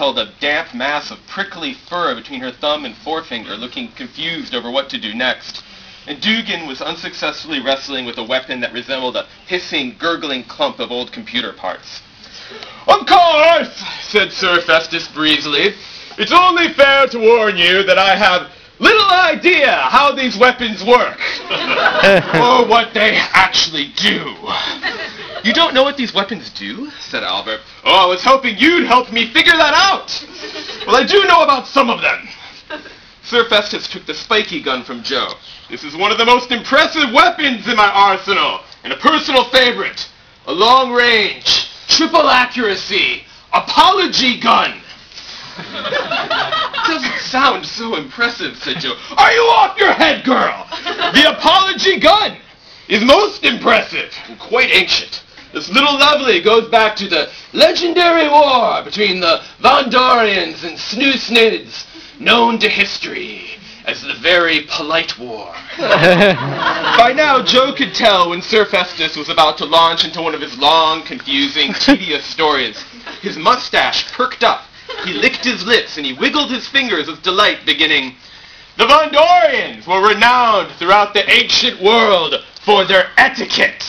held a damp mass of prickly fur between her thumb and forefinger, looking confused over what to do next. And Dugan was unsuccessfully wrestling with a weapon that resembled a hissing, gurgling clump of old computer parts. "Of course," said Sir Festus breezily, "it's only fair to warn you that I have little idea how these weapons work, or what they actually do." "You don't know what these weapons do?" said Albert. "Oh, I was hoping you'd help me figure that out." "Well, I do know about some of them." Sir Festus took the spiky gun from Joe. "This is one of the most impressive weapons in my arsenal, and a personal favorite. A long-range, triple accuracy, apology gun." "Doesn't sound so impressive," said Joe. "Are you off your head, girl? The apology gun is most impressive and quite ancient. This little lovely goes back to the legendary war between the Vondorians and Snoo-Snids, known to history as the Very Polite War." By now, Joe could tell when Sir Festus was about to launch into one of his long, confusing, tedious stories. His mustache perked up. He licked his lips and he wiggled his fingers with delight, beginning, "The Vondorians were renowned throughout the ancient world for their etiquette.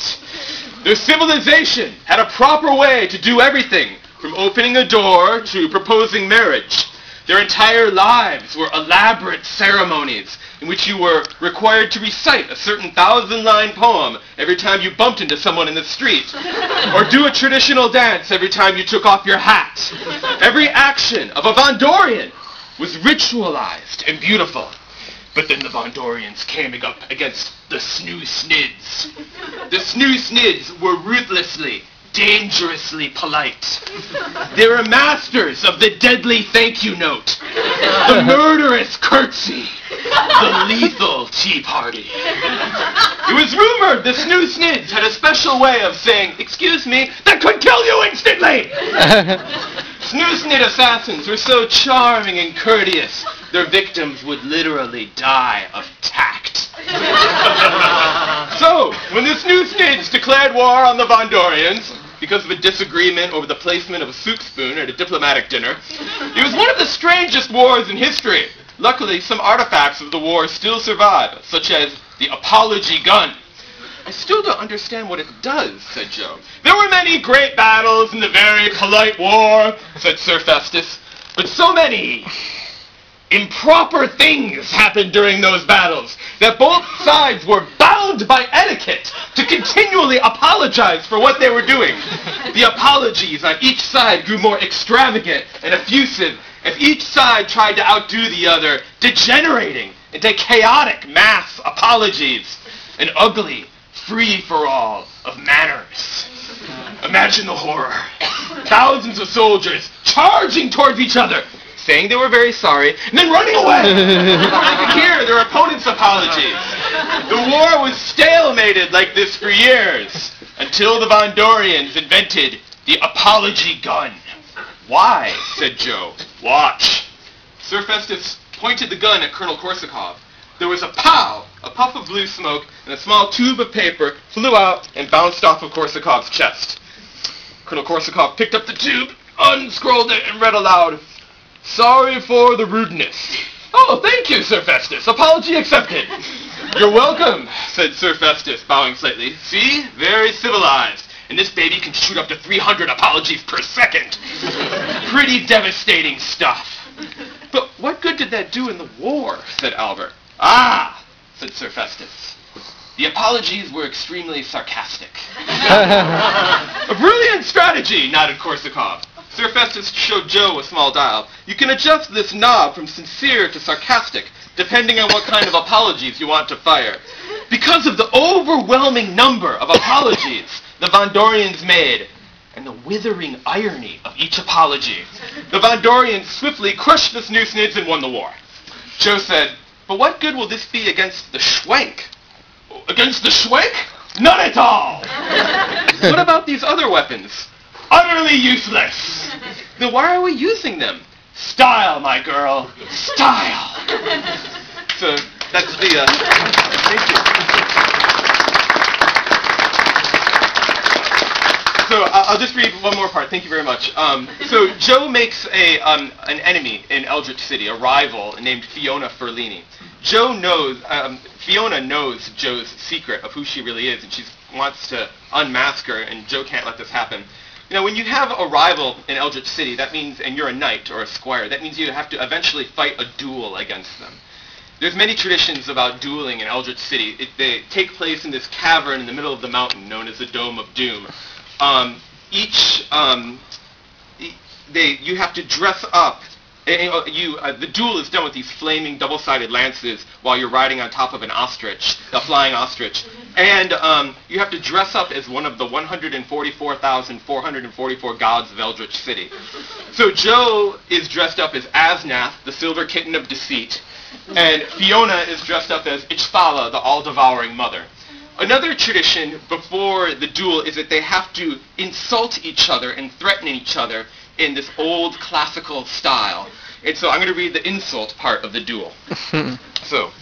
Their civilization had a proper way to do everything, from opening a door to proposing marriage. Their entire lives were elaborate ceremonies in which you were required to recite a certain 1,000-line poem every time you bumped into someone in the street, or do a traditional dance every time you took off your hat. Every action of a Vondorian was ritualized and beautiful. But then the Vondorians came up against the Snoo-Snids. The Snoo-Snids were ruthlessly, dangerously polite. They were masters of the deadly thank you note, the murderous curtsy, the lethal tea party. It was rumored the Snoo-Snids had a special way of saying, "Excuse me," that could kill you instantly. Snoo-Snid assassins were so charming and courteous, their victims would literally die of tact. So, when the Snoo-Snids declared war on the Vondorians, because of a disagreement over the placement of a soup spoon at a diplomatic dinner, it was one of the strangest wars in history. Luckily, some artifacts of the war still survive, such as the apology gun. "I still don't understand what it does," said Joe. "There were many great battles in the Very Polite War," said Sir Festus, "but so many improper things happened during those battles that both sides were bound by etiquette to continually apologize for what they were doing. The apologies on each side grew more extravagant and effusive as each side tried to outdo the other, degenerating into chaotic mass apologies, an ugly free-for-all of manners. Imagine the horror. Thousands of soldiers charging towards each other, saying they were very sorry, and then running away. They could hear their opponents' apologies. The war was stalemated like this for years, until the Vondorians invented the apology gun. "Why?" said Joe. "Watch." Sir Festus pointed the gun at Colonel Korsakov. There was a pow, a puff of blue smoke, and a small tube of paper flew out and bounced off of Korsakov's chest. Colonel Korsakov picked up the tube, unscrolled it, and read aloud, "Sorry for the rudeness." "Oh, thank you, Sir Festus. Apology accepted." "You're welcome," said Sir Festus, bowing slightly. "See? Very civilized. And this baby can shoot up to 300 apologies per second. Pretty devastating stuff." "But what good did that do in the war?" said Albert. "Ah," said Sir Festus. "The apologies were extremely sarcastic." "A brilliant strategy," nodded Korsakov. Sir Festus showed Joe a small dial. "You can adjust this knob from sincere to sarcastic, depending on what kind of apologies you want to fire. Because of the overwhelming number of apologies the Vondorians made, and the withering irony of each apology, the Vondorians swiftly crushed the Snoo-Snids and won the war." Joe said, "But what good will this be against the Schwenk?" "Against the Schwenk? None at all!" "What about these other weapons?" "Utterly useless." "Then why are we using them?" "Style, my girl. Style." So that's the, thank you. So I'll just read one more part. Thank you very much. So Joe makes an enemy in Eldritch City, a rival named Fiona Ferlini. Fiona knows Joe's secret of who she really is, and she wants to unmask her, and Joe can't let this happen. You know, when you have a rival in Eldritch City, that means, and you're a knight or a squire, that means you have to eventually fight a duel against them. There's many traditions about dueling in Eldritch City. They take place in this cavern in the middle of the mountain known as the Dome of Doom. You have to dress up. The duel is done with these flaming double-sided lances while you're riding on top of an ostrich, a flying ostrich. And you have to dress up as one of the 144,444 gods of Eldritch City. So Joe is dressed up as Asnath, the silver kitten of deceit, and Fiona is dressed up as Ichthala, the all-devouring mother. Another tradition before the duel is that they have to insult each other and threaten each other in this old classical style. And so I'm going to read the insult part of the duel. So,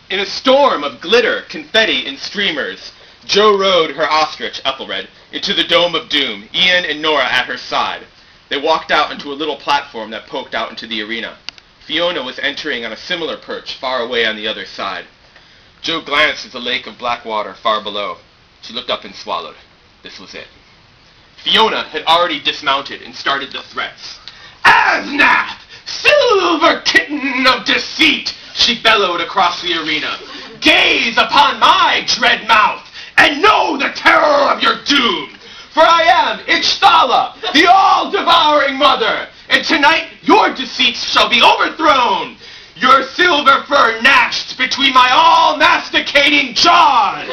in a storm of glitter, confetti, and streamers, Jo rode her ostrich, Ethelred, into the Dome of Doom, Ian and Nora at her side. They walked out onto a little platform that poked out into the arena. Fiona was entering on a similar perch, far away on the other side. Jo glanced at the lake of black water far below. She looked up and swallowed. This was it. Fiona had already dismounted and started the threats. "Asnath, silver kitten of deceit!" she bellowed across the arena. "Gaze upon my dread mouth and know the terror of your doom. For I am Ichthala, the all-devouring mother, and tonight your deceits shall be overthrown. Your silver fur gnashed between my all-masticating jaws."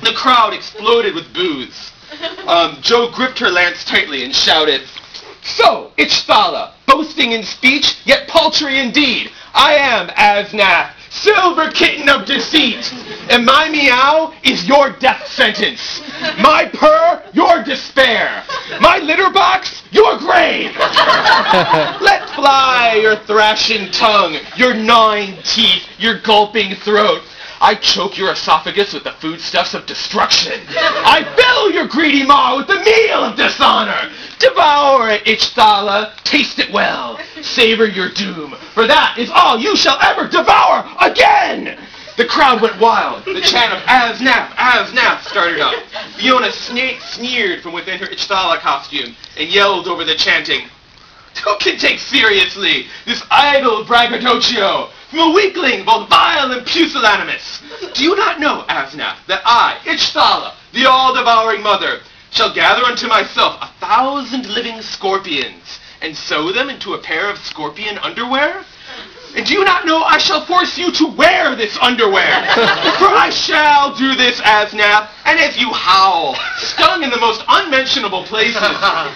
The crowd exploded with boos. Jo gripped her lance tightly and shouted, "So, Ichthala, boasting in speech, yet paltry in deed, I am Asnath, silver kitten of deceit, and my meow is your death sentence. My purr, your despair. My litter box, your grave. Let fly your thrashing tongue, your gnawing teeth, your gulping throat. I choke your esophagus with the foodstuffs of destruction. I fill your greedy maw with the meal of dishonor. Devour it, Ichthala. Taste it well. Savor your doom, for that is all you shall ever devour again." The crowd went wild. The chant of "Asnath, Asnath" started up. Fiona sneered from within her Ichthala costume and yelled over the chanting, "Who can take seriously this idle braggadocio from a weakling both vile and pusillanimous? Do you not know, Asnath, that I, Ichthala, the all-devouring mother, shall gather unto myself 1,000 living scorpions and sew them into a pair of scorpion underwear? And do you not know I shall force you to wear this underwear? For I shall do this, Asnath, and as you howl, stung in the most unmentionable places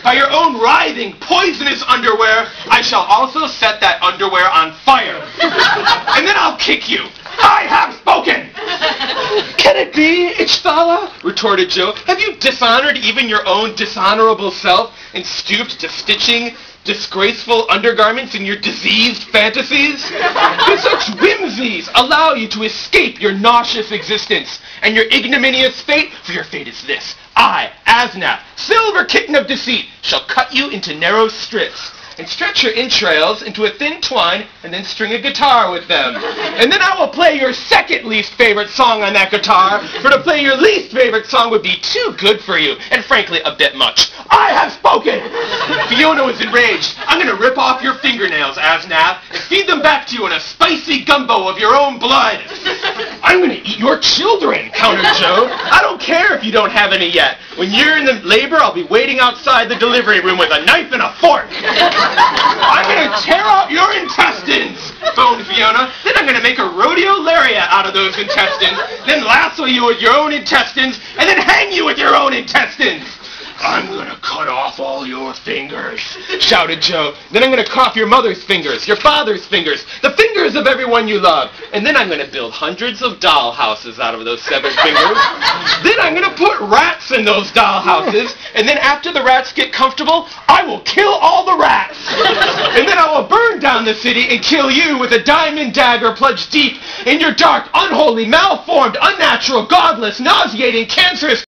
by your own writhing, poisonous underwear, I shall also set that underwear on fire. And then I'll kick you. I have spoken!" "Can it be, Ichthala?" retorted Jo. "Have you dishonored even your own dishonorable self and stooped to stitching disgraceful undergarments in your diseased fantasies? Do such whimsies allow you to escape your nauseous existence and your ignominious fate? For your fate is this. I, Asnath, silver kitten of deceit, shall cut you into narrow strips and stretch your entrails into a thin twine and then string a guitar with them. And then I will play your second least favorite song on that guitar, for to play your least favorite song would be too good for you, and frankly a bit much. I have spoken!" Fiona was enraged. "I'm going to rip off your fingernails, Asnath, and feed them back to you in a spicy gumbo of your own blood." "I'm going to eat your children," countered Jo. "I don't care if you don't have any yet. When you're in the labor, I'll be waiting outside the delivery room with a knife and a fork. I'm going to tear out your intestines," foamed Fiona. "Then I'm going to make a rodeo lariat out of those intestines, then lasso you with your own intestines, and then hang you with your own intestines. I'm going to cut cut off all your fingers, shouted Joe. Then I'm going to crop your mother's fingers, your father's fingers, the fingers of everyone you love. And then I'm going to build hundreds of doll houses out of those severed fingers. Then I'm going to put rats in those doll houses. And then after the rats get comfortable, I will kill all the rats. And then I will burn down the city and kill you with a diamond dagger plunged deep in your dark, unholy, malformed, unnatural, godless, nauseating, cancerous,